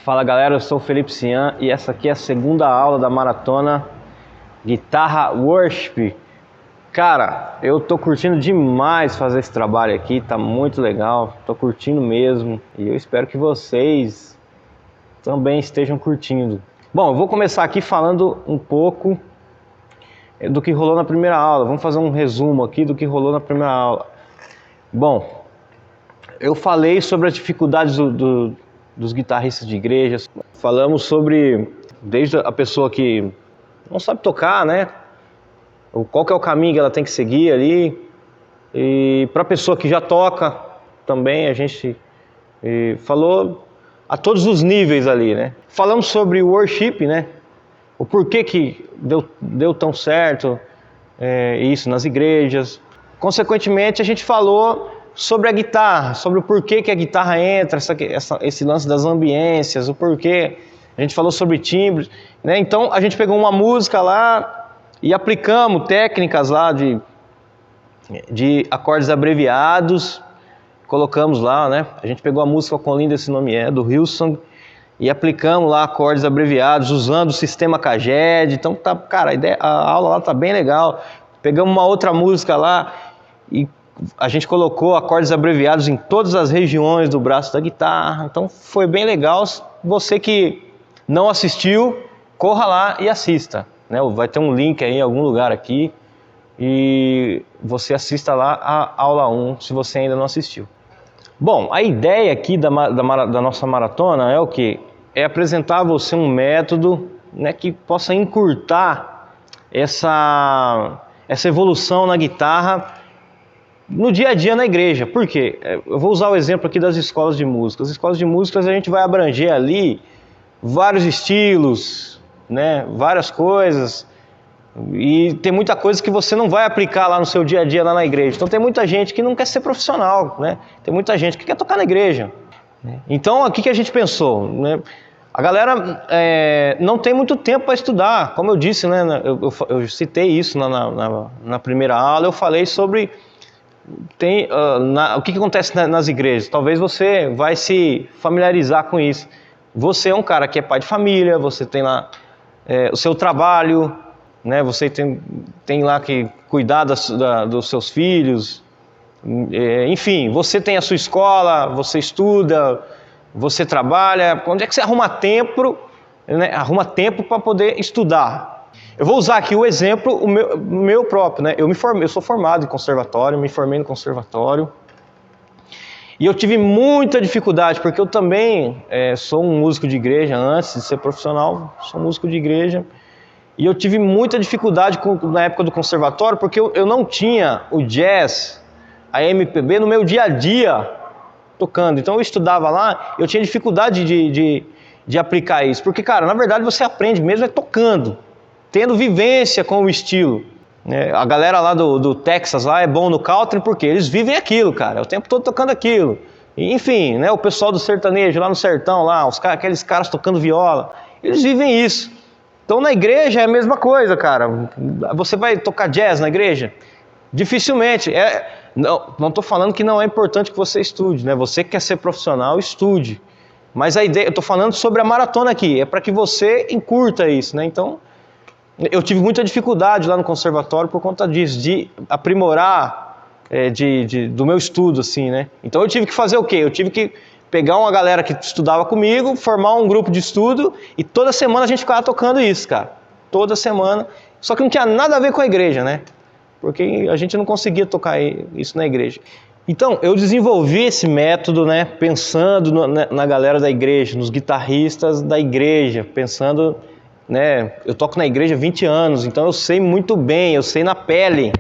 Fala galera, eu sou o Felipe Cian e essa aqui é a segunda aula da maratona Guitarra Worship. Cara, eu tô curtindo demais fazer esse trabalho aqui, tá muito legal, tô curtindo mesmo e eu espero que vocês também estejam curtindo. Bom, eu vou começar aqui falando um pouco do que rolou na primeira aula. Vamos fazer um resumo aqui do que rolou na primeira aula. Bom, eu falei sobre as dificuldades dos guitarristas de igrejas. Falamos sobre desde a pessoa que não sabe tocar, né? Qual que é o caminho que ela tem que seguir ali. E para a pessoa que já toca também, a gente falou a todos os níveis ali, né? Falamos sobre o worship, né? O porquê que deu tão certo isso nas igrejas. Consequentemente, a gente falou sobre a guitarra, sobre o porquê que a guitarra entra, esse lance das ambiências, o porquê. A gente falou sobre timbres, né? Então a gente pegou uma música lá e aplicamos técnicas lá de acordes abreviados, colocamos lá, né? A gente pegou a música Quão Lindo Esse Nome É, do Hillsong, e aplicamos lá acordes abreviados usando o sistema Caged. Então tá, cara, a aula lá tá bem legal. Pegamos uma outra música lá e a gente colocou acordes abreviados em todas as regiões do braço da guitarra. Então foi bem legal. Você que não assistiu, corra lá e assista, né? Vai ter um link aí em algum lugar aqui e você assista lá a aula 1 se você ainda não assistiu. Bom, a ideia aqui da nossa maratona é o quê? É apresentar a você um método, né, que possa encurtar essa evolução na guitarra no dia a dia na igreja. Por quê? Eu vou usar o exemplo aqui das escolas de música. As escolas de música a gente vai abranger ali vários estilos, né, várias coisas, e tem muita coisa que você não vai aplicar lá no seu dia a dia lá na igreja. Então tem muita gente que não quer ser profissional, né? Tem muita gente que quer tocar na igreja. Então aqui que a gente pensou, né? A galera não tem muito tempo para estudar, como eu disse, né? Eu citei isso na primeira aula. Eu falei sobre o que acontece nas igrejas. Talvez você vai se familiarizar com isso. Você é um cara que é pai de família, você tem lá o seu trabalho, né? Você tem lá que cuidar dos seus filhos, enfim, você tem a sua escola, você estuda, você trabalha. Onde é que você arruma tempo, né? Arruma tempo para poder estudar? Eu vou usar aqui o exemplo, o meu próprio, né? Eu sou formado em conservatório, me formei no conservatório. E eu tive muita dificuldade, porque eu também sou um músico de igreja, antes de ser profissional, sou músico de igreja. E eu tive muita dificuldade na época do conservatório, porque eu não tinha o jazz, a MPB no meu dia a dia tocando. Então eu estudava lá, eu tinha dificuldade de aplicar isso. Porque, cara, na verdade você aprende mesmo tocando, tendo vivência com o estilo. A galera lá do Texas lá é bom no country porque eles vivem aquilo, cara, o tempo todo tocando aquilo. Enfim, né, o pessoal do sertanejo lá no sertão, lá, aqueles caras tocando viola, eles vivem isso. Então na igreja é a mesma coisa, cara. Você vai tocar jazz na igreja? Dificilmente. Não estou falando que não é importante que você estude, né? Você que quer ser profissional, estude. Mas a ideia, eu estou falando sobre a maratona aqui, é para que você encurta isso, né? Então, eu tive muita dificuldade lá no conservatório por conta disso, de aprimorar do meu estudo, assim, né? Então eu tive que fazer o quê? Eu tive que pegar uma galera que estudava comigo, formar um grupo de estudo e toda semana a gente ficava tocando isso, cara. Toda semana. Só que não tinha nada a ver com a igreja, né? Porque a gente não conseguia tocar isso na igreja. Então, eu desenvolvi esse método, né? Pensando na galera da igreja, nos guitarristas da igreja, pensando... né? Eu toco na igreja há 20 anos, então eu sei muito bem, eu sei na pele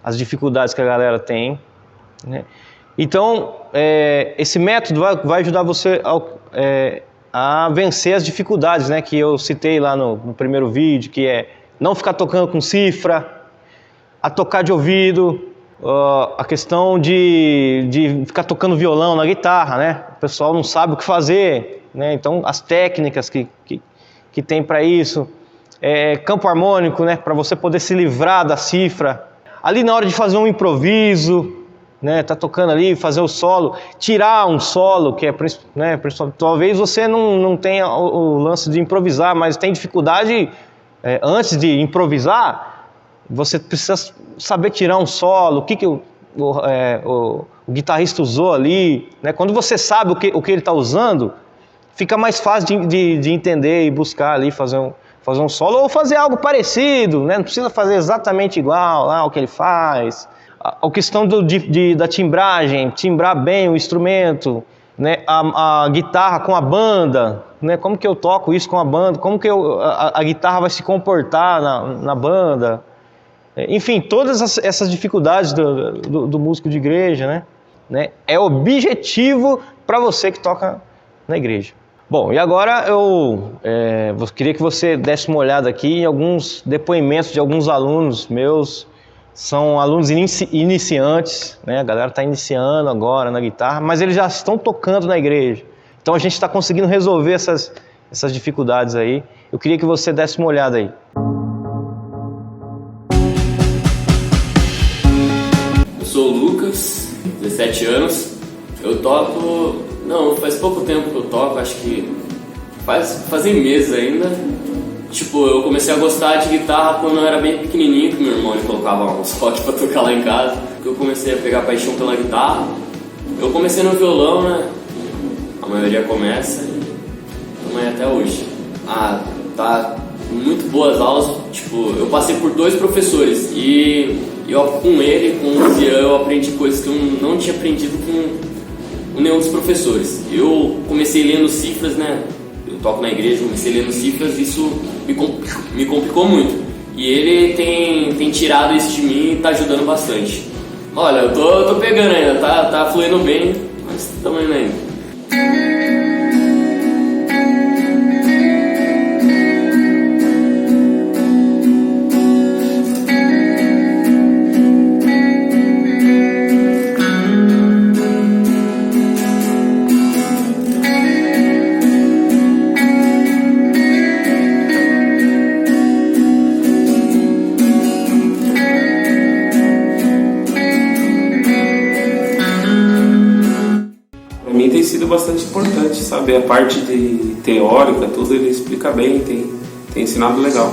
as dificuldades que a galera tem, né? Então, esse método vai ajudar você a vencer as dificuldades, né? Que eu citei lá no primeiro vídeo, que é não ficar tocando com cifra, a tocar de ouvido, a questão de ficar tocando violão na guitarra, né? O pessoal não sabe o que fazer, né? Então, as técnicas que tem para isso, campo harmônico, né, para você poder se livrar da cifra. Ali na hora de fazer um improviso, né, tá tocando ali, fazer o solo, tirar um solo, que é, né, talvez você não tenha o lance de improvisar, mas tem dificuldade antes de improvisar, você precisa saber tirar um solo, o que o guitarrista usou ali, né? Quando você sabe o que ele está usando, fica mais fácil de entender e buscar ali, fazer um solo ou fazer algo parecido, né? Não precisa fazer exatamente igual ao que ele faz. A questão da timbragem, timbrar bem o instrumento, né? A guitarra com a banda, né? Como que eu toco isso com a banda, como que a guitarra vai se comportar na banda. Enfim, todas essas dificuldades do músico de igreja, né? É objetivo para você que toca na igreja. Bom, e agora eu queria que você desse uma olhada aqui em alguns depoimentos de alguns alunos meus. São alunos iniciantes, né? A galera está iniciando agora na guitarra, mas eles já estão tocando na igreja. Então a gente está conseguindo resolver essas dificuldades aí. Eu queria que você desse uma olhada aí. Eu sou o Lucas, 17 anos. Eu toco... Não, faz pouco tempo que eu toco, acho que fazem meses ainda. Tipo, eu comecei a gostar de guitarra quando eu era bem pequenininho, que meu irmão ele colocava uns rock pra tocar lá em casa. Eu comecei a pegar paixão pela guitarra. Eu comecei no violão, né? A maioria começa e também até hoje. Tá muito boas aulas. Tipo, eu passei por 2 professores e com o Zian, eu aprendi coisas que eu não tinha aprendido com nenhum dos professores. Eu comecei lendo cifras, né? Eu toco na igreja, comecei lendo cifras, isso me complicou muito. E ele tem tirado isso de mim e tá ajudando bastante. Olha, eu tô pegando ainda, tá fluindo bem, mas estamos indo ainda. Tem sido bastante importante, sabe? A parte de teórica, tudo ele explica bem, tem ensinado legal.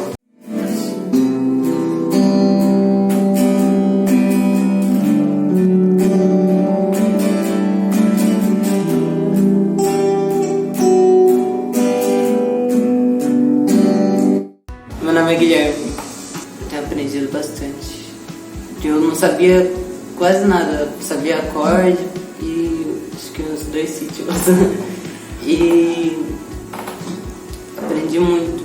Meu nome é Guilherme, eu tenho aprendido bastante. Eu não sabia quase nada, sabia acorde e acho que uns 2 sítios. E aprendi muito.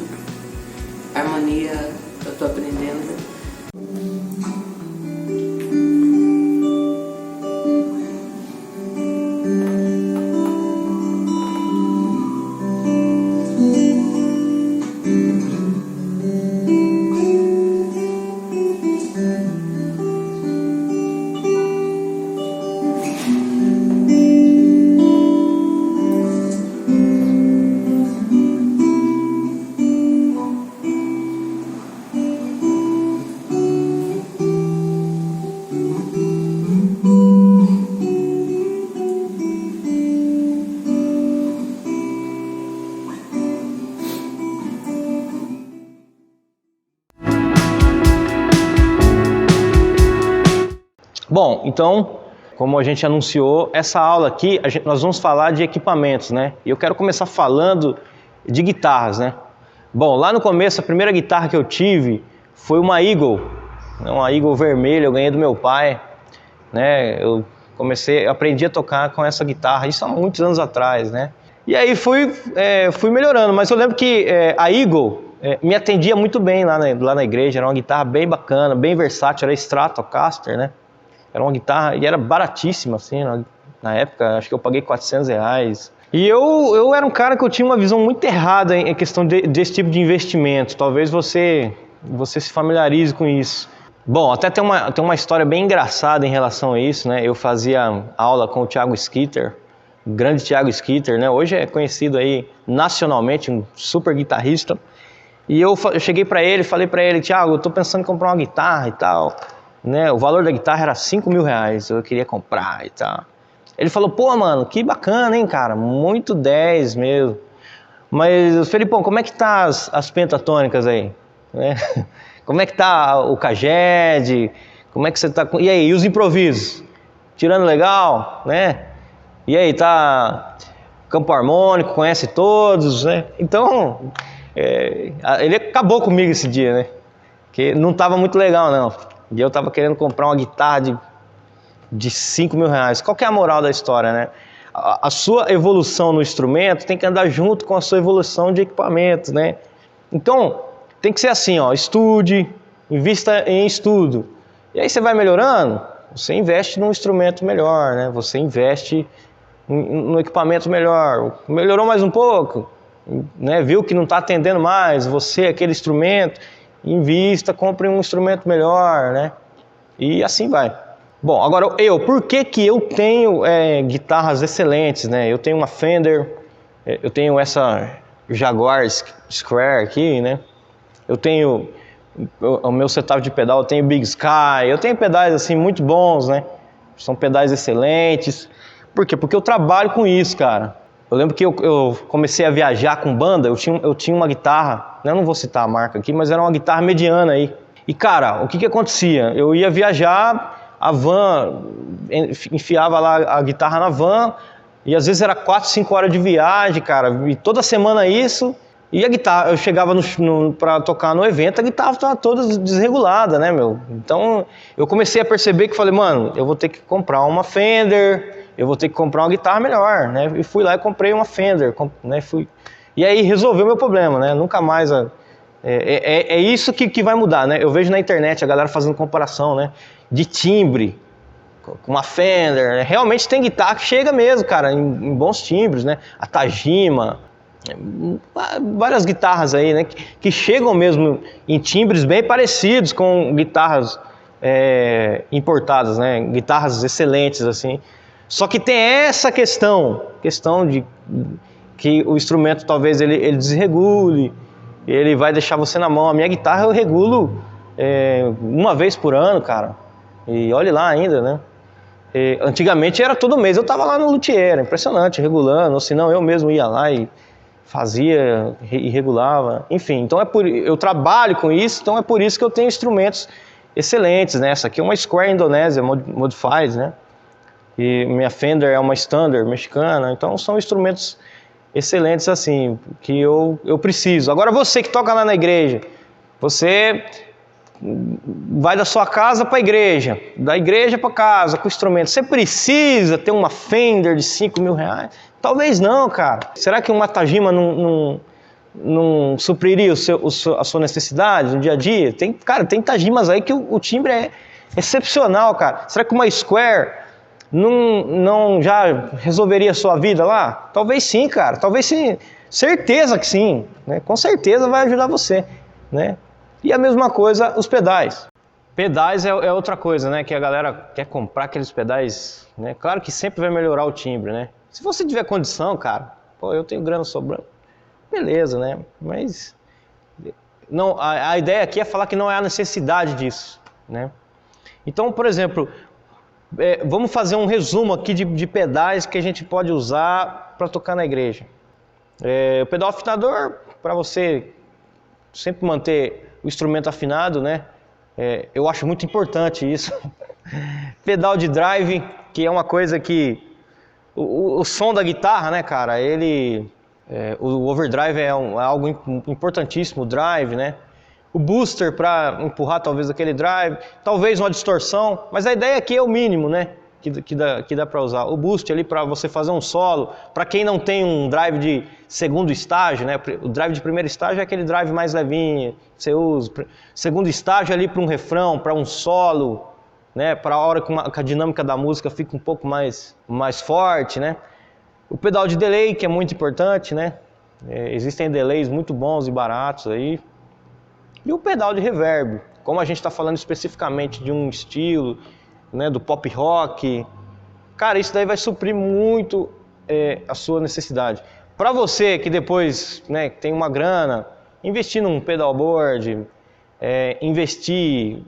Harmonia eu tô aprendendo. Bom, então, como a gente anunciou, essa aula aqui, nós vamos falar de equipamentos, né? E eu quero começar falando de guitarras, né? Bom, lá no começo, a primeira guitarra que eu tive foi uma Eagle, uma Eagle vermelha, eu ganhei do meu pai, né? Eu aprendi a tocar com essa guitarra, isso há muitos anos atrás, né? E aí fui melhorando, mas eu lembro que a Eagle me atendia muito bem lá na igreja, era uma guitarra bem bacana, bem versátil, era Stratocaster, né? Era uma guitarra e era baratíssima, assim, na época, acho que eu paguei R$400. E eu era um cara que eu tinha uma visão muito errada em questão desse tipo de investimento. Talvez você se familiarize com isso. Bom, até tem uma história bem engraçada em relação a isso, né? Eu fazia aula com o Thiago Skeeter, o grande Thiago Skeeter, né? Hoje é conhecido aí nacionalmente, um super guitarrista. E eu cheguei para ele, falei para ele, Thiago, eu tô pensando em comprar uma guitarra e tal. né? O valor da guitarra era R$ 5.000, eu queria comprar e tal. Ele falou, pô, mano, que bacana, hein, cara, muito 10 mesmo. Mas, Felipão, como é que tá as pentatônicas aí? Né? Como é que tá o caged? Como é que você tá... E aí, e os improvisos? Tirando legal, né? E aí, tá... Campo harmônico, conhece todos, né? Então, ele acabou comigo esse dia, né? Que não tava muito legal, não. E eu tava querendo comprar uma guitarra de R$ 5.000. Qual que é a moral da história, né? A sua evolução no instrumento tem que andar junto com a sua evolução de equipamento, né? Então, tem que ser assim, ó, estude, invista em estudo. E aí você vai melhorando, você investe num instrumento melhor, né? Você investe no equipamento melhor. Melhorou mais um pouco, né? Viu que não está atendendo mais, você, aquele instrumento, invista, compre um instrumento melhor, né? E assim vai. Bom, agora por que eu tenho guitarras excelentes, né? Eu tenho uma Fender, eu tenho essa Jaguar Square aqui, né? Eu tenho o meu setup de pedal, eu tenho Big Sky, eu tenho pedais assim muito bons, né? São pedais excelentes. Por quê? Porque eu trabalho com isso, cara. Eu lembro que eu comecei a viajar com banda, eu tinha uma guitarra, eu não vou citar a marca aqui, mas era uma guitarra mediana aí. E cara, o que acontecia? Eu ia viajar, a van, enfiava lá a guitarra na van, e às vezes era 4, 5 horas de viagem, cara, e toda semana isso, e a guitarra, eu chegava pra tocar no evento, a guitarra estava toda desregulada, né, meu? Então, eu comecei a perceber que falei, mano, eu vou ter que comprar uma Fender, eu vou ter que comprar uma guitarra melhor, né? E fui lá e comprei uma Fender, né? E aí resolveu o meu problema, né? Nunca mais... É isso que vai mudar, né? Eu vejo na internet a galera fazendo comparação, né? De timbre com uma Fender, né? Realmente tem guitarra que chega mesmo, cara, em bons timbres, né? A Tajima, várias guitarras aí, né? Que chegam mesmo em timbres bem parecidos com guitarras importadas, né? Guitarras excelentes, assim. Só que tem essa questão de que o instrumento talvez ele desregule, ele vai deixar você na mão. A minha guitarra eu regulo uma vez por ano, cara. E olhe lá ainda, né? Antigamente era todo mês, eu tava lá no luthier, impressionante, regulando, ou senão eu mesmo ia lá e fazia e regulava. Enfim, então eu trabalho com isso, então é por isso que eu tenho instrumentos excelentes, né? Essa aqui é uma Square Indonésia Modified, né? E minha Fender é uma Standard mexicana, então são instrumentos excelentes assim, que eu preciso. Agora você que toca lá na igreja, você vai da sua casa para a igreja, da igreja para casa com o instrumento, você precisa ter uma Fender de R$ 5.000? Talvez não, cara. Será que uma Tajima não supriria a sua necessidade no dia a dia? Cara, tem Tajimas aí que o timbre é excepcional, cara. Será que uma Square não já resolveria a sua vida lá? Talvez sim, cara, talvez sim, certeza que sim, né? Com certeza vai ajudar você, né? E a mesma coisa os pedais. Pedais é outra coisa, né? Que a galera quer comprar aqueles pedais, né? Claro que sempre vai melhorar o timbre, né? Se você tiver condição, cara, pô, eu tenho grana sobrando, beleza, né? Mas não, a ideia aqui é falar que não é a necessidade disso, né? Então, por exemplo, vamos fazer um resumo aqui de pedais que a gente pode usar para tocar na igreja. O pedal afinador, para você sempre manter o instrumento afinado, né? Eu acho muito importante isso. Pedal de drive, que é uma coisa que... O som da guitarra, né, cara? O overdrive é algo importantíssimo, o drive, né? O booster para empurrar talvez aquele drive, talvez uma distorção, mas a ideia aqui é o mínimo, né? Que dá para usar. O boost ali para você fazer um solo, para quem não tem um drive de segundo estágio, né? O drive de primeiro estágio é aquele drive mais levinho, você usa. Segundo estágio ali para um refrão, para um solo, né? Para a hora que a dinâmica da música fica um pouco mais forte, né? O pedal de delay, que é muito importante, né? Existem delays muito bons e baratos aí. E o pedal de reverb, como a gente está falando especificamente de um estilo, né, do pop rock, cara, isso daí vai suprir muito a sua necessidade. Para você que depois, né, tem uma grana, investir num pedalboard, investir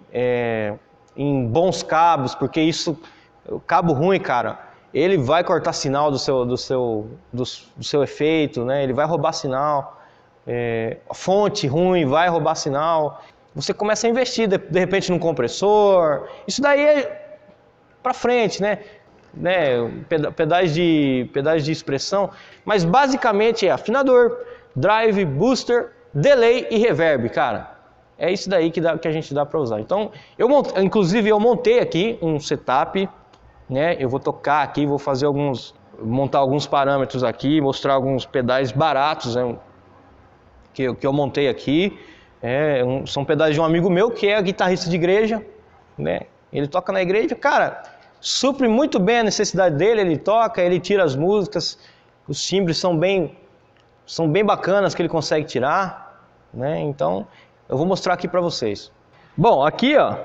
em bons cabos, porque isso, o cabo ruim, cara, ele vai cortar sinal do seu efeito, né? Ele vai roubar sinal. A fonte ruim vai roubar sinal. Você começa a investir de repente num compressor. Isso daí é para frente, né? Pedais de expressão, mas basicamente é afinador, drive, booster, delay e reverb, cara. É isso daí que a gente dá para usar. Então, inclusive eu montei aqui um setup, né? Eu vou tocar aqui, vou montar alguns parâmetros aqui, mostrar alguns pedais baratos, né? que eu montei aqui. São pedais de um amigo meu que é guitarrista de igreja, né? Ele toca na igreja, cara, supre muito bem a necessidade dele. Ele toca, ele tira as músicas, os timbres são bem bacanas que ele consegue tirar, né? Então eu vou mostrar aqui para vocês. Bom, aqui ó,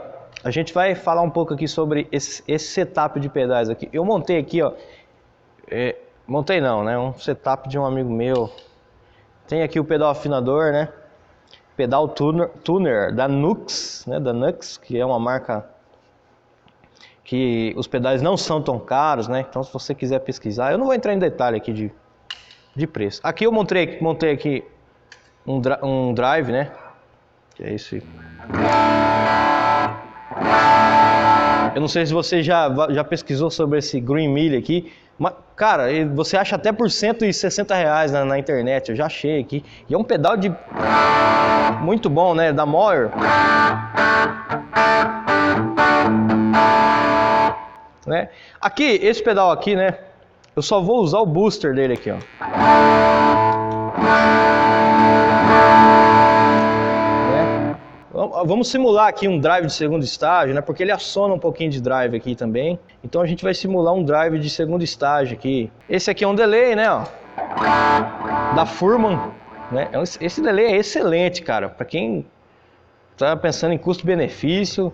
a gente vai falar um pouco aqui sobre esse setup de pedais aqui. Eu montei aqui ó, montei não, né? Um setup de um amigo meu. Tem aqui o pedal afinador, né? Pedal tuner da Nux, né? Da Nux, que é uma marca que os pedais não são tão caros, né? Então se você quiser pesquisar, eu não vou entrar em detalhe aqui de preço. Aqui eu montei aqui um drive, né? Que é esse. Eu não sei se você já pesquisou sobre esse Green Mill aqui. Mas, cara, você acha até por R$160 na internet, eu já achei aqui. E é um pedal muito bom, né? Da Moyer. Né? Aqui, esse pedal aqui, né? Eu só vou usar o booster dele aqui, ó. Né? Vamos simular aqui um drive de segundo estágio, né? Porque ele aciona um pouquinho de drive aqui também. Então a gente vai simular um drive de segundo estágio aqui. Esse aqui é um delay, né? Ó, da Furman, né? Esse delay é excelente, cara. Para quem tá pensando em custo-benefício,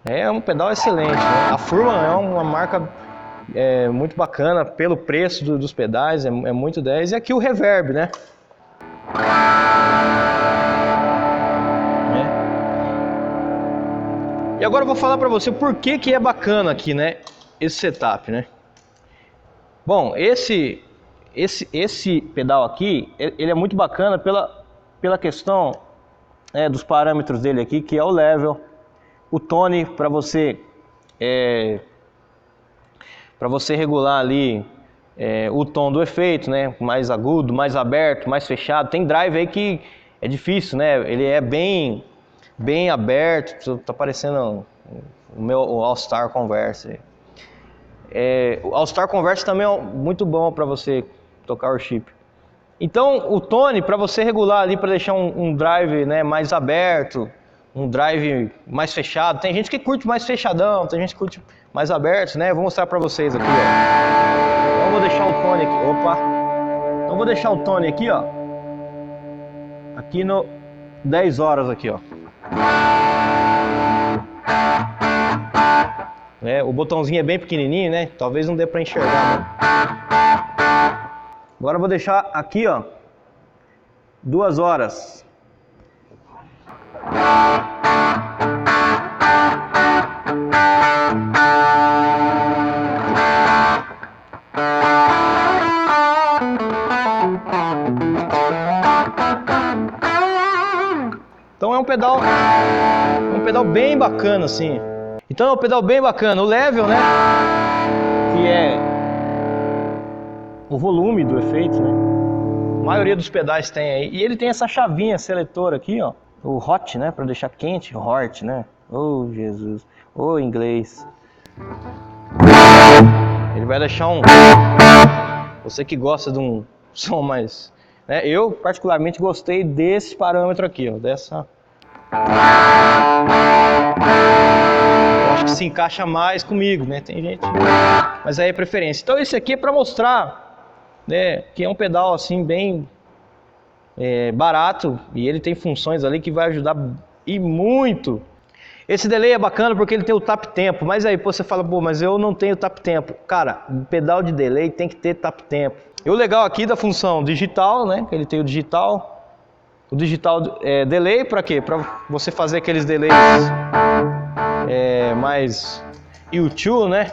é um pedal excelente, né? A Furman é uma marca muito bacana pelo preço dos pedais, é muito 10. E aqui o reverb, né? E agora eu vou falar para você por que é bacana aqui, né? Esse setup, né? Bom, esse pedal aqui, ele é muito bacana pela questão dos parâmetros dele aqui, que é o level, o tone para você regular ali o tom do efeito, né? Mais agudo, mais aberto, mais fechado. Tem drive aí que é difícil, né? Ele é bem aberto. Tá parecendo o meu All-Star Converse. O All-Star Converse também é muito bom para você tocar worship. Então o tone para você regular ali, para deixar um drive, né, mais aberto, um drive mais fechado. Tem gente que curte mais fechadão, tem gente que curte mais aberto, né? Eu vou mostrar para vocês aqui, ó. Então eu vou deixar o tone aqui. Opa! Então eu vou deixar o tone aqui, ó. Aqui no 10 horas aqui, ó. O botãozinho é bem pequenininho, né? Talvez não dê para enxergar, né? Agora eu vou deixar aqui, ó, 2 horas. Então é um pedal bem bacana, assim. Então é um pedal bem bacana. O level, né? Que é o volume do efeito, né? A maioria dos pedais tem aí. E ele tem essa chavinha seletora aqui, ó. O hot, né? Para deixar quente. Hot, né? Oh, Jesus. Oh, inglês. Ele vai deixar Você que gosta de um som mais... né? Eu, particularmente, gostei desse parâmetro aqui, ó. Dessa... Eu acho que se encaixa mais comigo, né? Tem gente... Mas aí é preferência. Então esse aqui é para mostrar, né, que é um pedal assim bem barato. E ele tem funções ali que vai ajudar e muito. Esse delay é bacana porque ele tem o tap tempo. Mas aí você fala, pô, mas eu não tenho tap tempo. Cara, pedal de delay tem que ter tap tempo. E o legal aqui da função digital, né? Que ele tem o digital. O digital delay para quê? Para você fazer aqueles delays mais U2, né?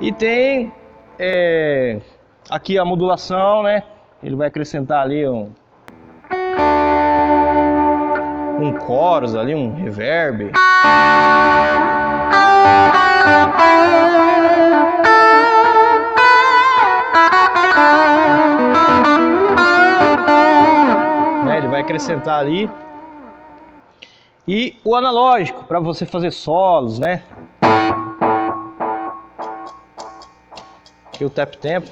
E tem aqui a modulação, né? Ele vai acrescentar ali um chorus ali, um reverb. Ele vai acrescentar ali. E o analógico para você fazer solos, né? Aqui o tap tempo.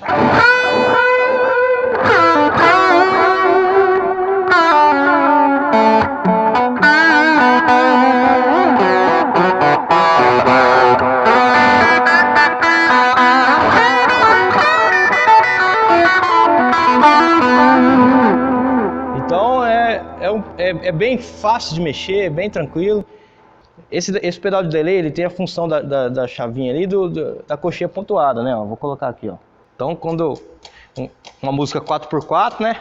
Então é bem fácil de mexer, bem tranquilo. Esse pedal de delay, ele tem a função da chavinha ali, da coxinha pontuada, né? Ó, vou colocar aqui, ó. Então, quando uma música 4x4, né?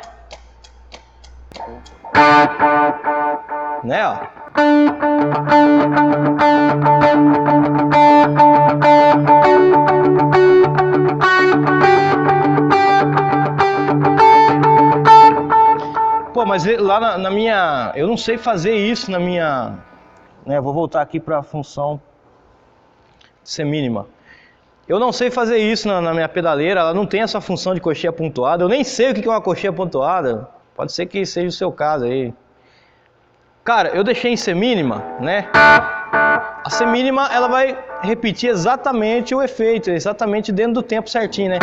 Né, ó. Pô, mas lá na minha... Eu não sei fazer isso na minha... Vou voltar aqui para a função semínima. Eu não sei fazer isso na minha pedaleira, ela não tem essa função de coxinha pontuada. Eu nem sei o que é uma coxinha pontuada. Pode ser que seja o seu caso aí. Cara, eu deixei em semínima, né? A semínima, ela vai repetir exatamente o efeito, exatamente dentro do tempo certinho, né?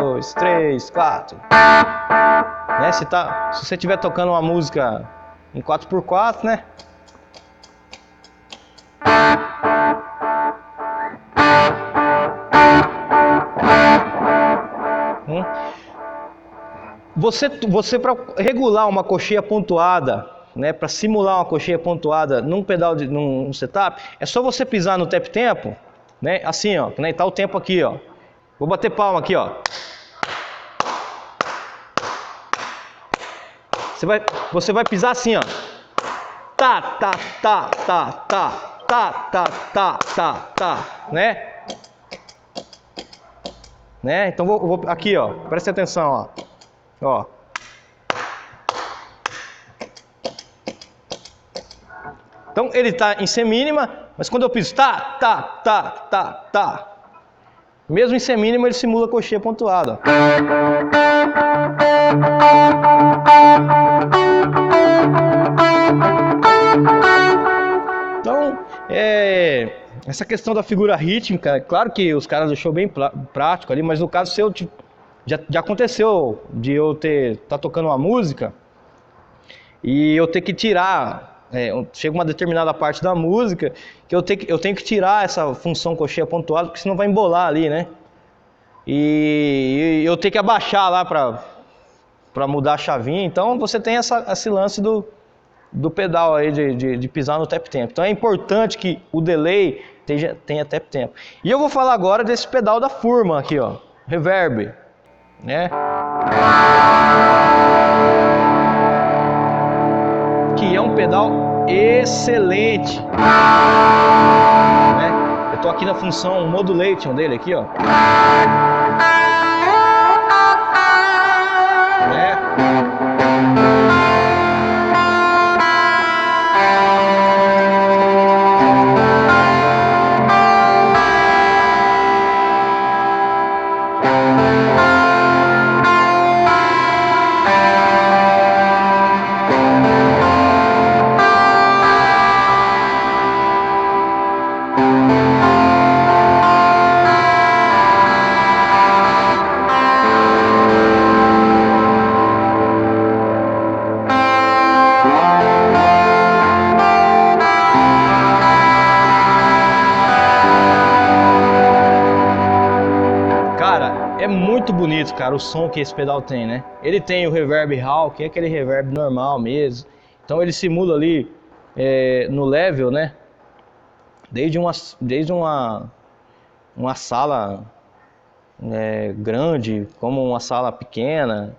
2, 3, 4. Né? Se você estiver tocando uma música em 4x4, né? Você para regular uma coxinha pontuada, né, para simular uma coxinha pontuada num pedal num setup, é só você pisar no tap tempo, né, assim, ó, né, tá o tempo aqui, ó. Vou bater palma aqui, ó. Você vai pisar assim, ó. Tá, tá, tá, tá, tá, tá, tá, tá, tá, tá, né? Então vou aqui, ó. Preste atenção, ó. Então ele tá em semínima, mas quando eu piso tá, tá, tá, tá, tá, mesmo em semínima ele simula coxinha pontuada. Então, essa questão da figura rítmica, claro que os caras deixou bem prático ali, mas no caso seu, já aconteceu de eu tá tocando uma música e eu ter que tirar, chega uma determinada parte da música que eu tenho que tirar essa função coxinha pontuada, porque senão vai embolar ali, né? E eu tenho que abaixar lá para mudar a chavinha. Então você tem esse lance do pedal aí de pisar no tap tempo. Então é importante que o delay tenha tap tempo. E eu vou falar agora desse pedal da Furman aqui, ó, reverb, né? Que é um pedal excelente, né? Eu tô aqui na função modulation dele aqui, ó. Né? Muito bonito, cara, o som que esse pedal tem, né? Ele tem o reverb hall, que é aquele reverb normal mesmo. Então ele simula ali no level, né? Desde uma sala grande, como uma sala pequena,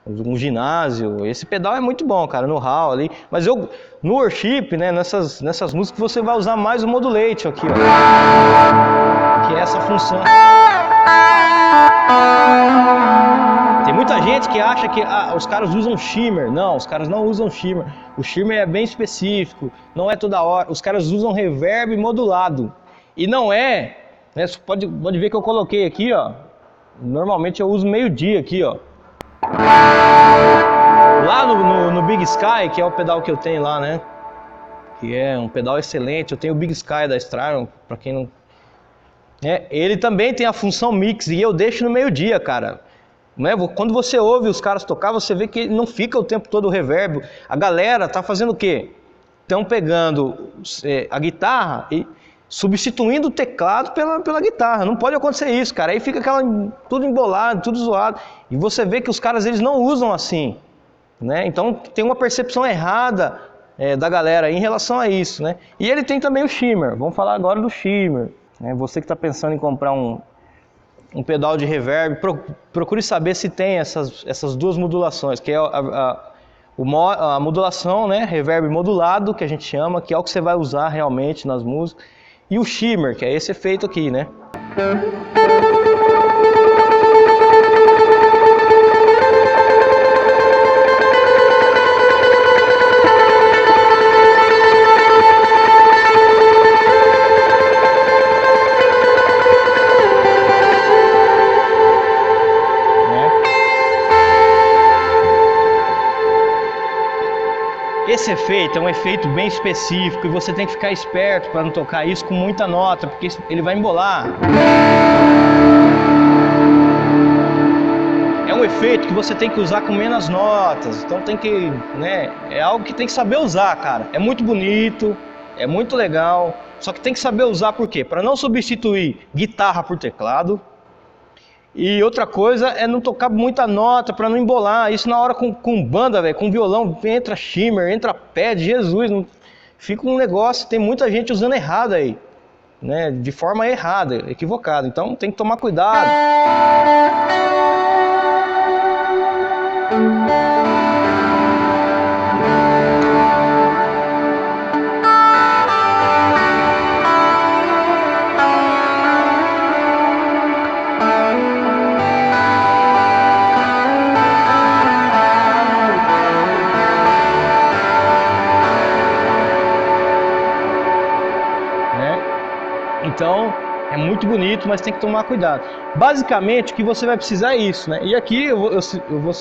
um ginásio. Esse pedal é muito bom, cara, no hall ali. Mas no worship, né, nessas músicas você vai usar mais o modulate aqui, ó, que é essa função. Tem muita gente que acha que os caras usam shimmer. Não, os caras não usam shimmer. O shimmer é bem específico, não é toda hora. Os caras usam reverb modulado. E não é, né, você pode ver que eu coloquei aqui, ó. Normalmente eu uso meio-dia aqui, ó. Lá no Big Sky, que é o pedal que eu tenho lá, né? Que é um pedal excelente. Eu tenho o Big Sky da Stryron, pra quem não... ele também tem a função mix e eu deixo no meio-dia, cara. Né? Quando você ouve os caras tocar, você vê que não fica o tempo todo o reverb. A galera tá fazendo o quê? Estão pegando a guitarra e substituindo o teclado pela guitarra. Não pode acontecer isso, cara. Aí fica tudo embolado, tudo zoado. E você vê que os caras, eles não usam assim, né? Então tem uma percepção errada da galera em relação a isso, né? E ele tem também o shimmer. Vamos falar agora do shimmer, né? Você que está pensando em comprar um pedal de reverb, procure saber se tem essas duas modulações, que é a modulação, né? Reverb modulado, que a gente chama, que é o que você vai usar realmente nas músicas. E o shimmer, que é esse efeito aqui, né? Esse efeito é um efeito bem específico e você tem que ficar esperto para não tocar isso com muita nota, porque ele vai embolar. É um efeito que você tem que usar com menos notas, então tem que, né, é algo que tem que saber usar, cara. É muito bonito, é muito legal, só que tem que saber usar por quê? Para não substituir guitarra por teclado. E outra coisa é não tocar muita nota para não embolar. Isso na hora com banda, velho, com violão, entra shimmer, entra pad, Jesus, fica um negócio, tem muita gente usando errado aí, né, de forma errada, equivocada. Então tem que tomar cuidado. Então, é muito bonito, mas tem que tomar cuidado. Basicamente, o que você vai precisar é isso, né? E aqui eu vou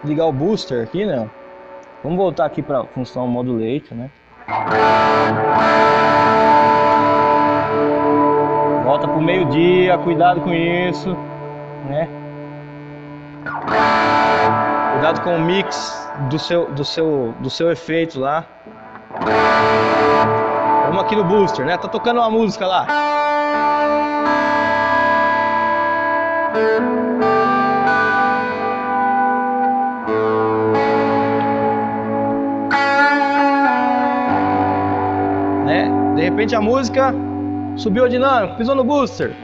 ligar o booster aqui, né? Vamos voltar aqui para a função modulate, né? Volta pro meio-dia, cuidado com isso, né? Cuidado com o mix do seu efeito lá. Vamos aqui no booster, né? Tá tocando uma música lá. Né? De repente a música subiu a dinâmica, pisou no booster.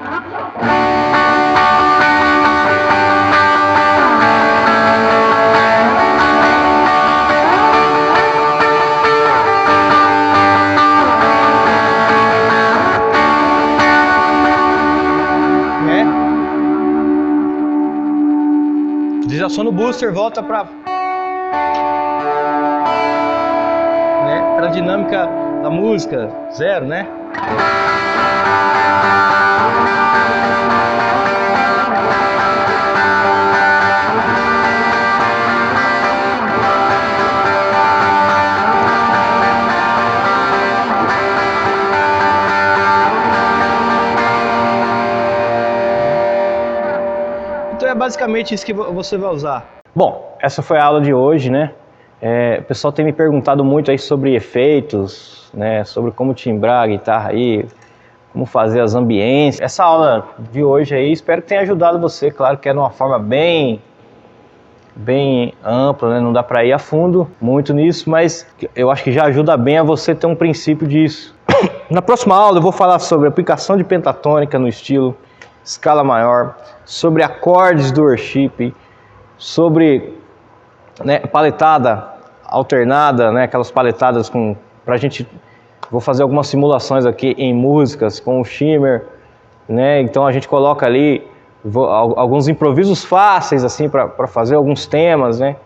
Desaciona o booster, volta para a dinâmica da música, 0, né? Então é basicamente isso que você vai usar. Bom, essa foi a aula de hoje, né? O pessoal tem me perguntado muito aí sobre efeitos, né? Sobre como timbrar a guitarra aí, como fazer as ambiências. Essa aula de hoje aí, espero que tenha ajudado você, claro que é de uma forma bem bem amplo, né? Não dá para ir a fundo muito nisso, mas eu acho que já ajuda bem a você ter um princípio disso. Na próxima aula eu vou falar sobre aplicação de pentatônica no estilo escala maior, sobre acordes do worship, sobre, né, paletada alternada, né, aquelas paletadas pra gente. Vou fazer algumas simulações aqui em músicas com o shimmer, né? Então a gente coloca ali alguns improvisos fáceis assim para fazer alguns temas, né?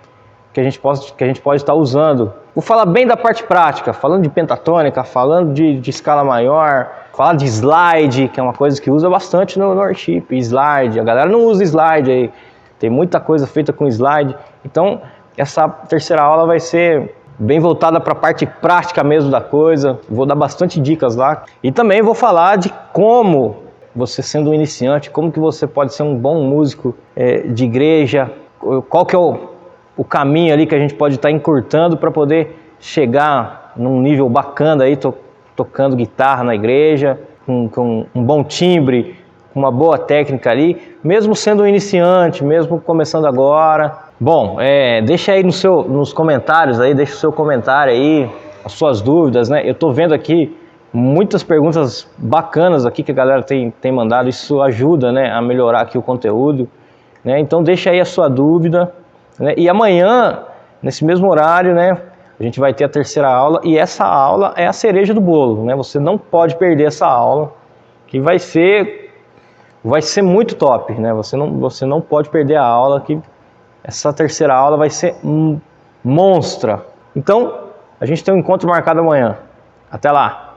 Que a gente pode estar usando. Vou falar bem da parte prática, falando de pentatônica, falando de escala maior, falar de slide, que é uma coisa que usa bastante no worship, slide. A galera não usa slide aí, tem muita coisa feita com slide. Então essa terceira aula vai ser bem voltada para a parte prática mesmo da coisa. Vou dar bastante dicas lá. E também vou falar de como você, sendo um iniciante, como que você pode ser um bom músico de igreja, qual que é o caminho ali que a gente pode estar encurtando para poder chegar num nível bacana aí, tocando guitarra na igreja, com um bom timbre, com uma boa técnica ali, mesmo sendo um iniciante, mesmo começando agora. Bom, deixa aí nos comentários aí, deixa o seu comentário aí, as suas dúvidas, né? Eu tô vendo aqui muitas perguntas bacanas aqui que a galera tem mandado, isso ajuda, né, a melhorar aqui o conteúdo, né? Então deixa aí a sua dúvida, né? E amanhã, nesse mesmo horário, né, a gente vai ter a terceira aula, e essa aula é a cereja do bolo, né? Você não pode perder essa aula, que vai ser muito top, né? Você não pode perder a aula, que essa terceira aula vai ser monstra. Então, a gente tem um encontro marcado amanhã. Até lá!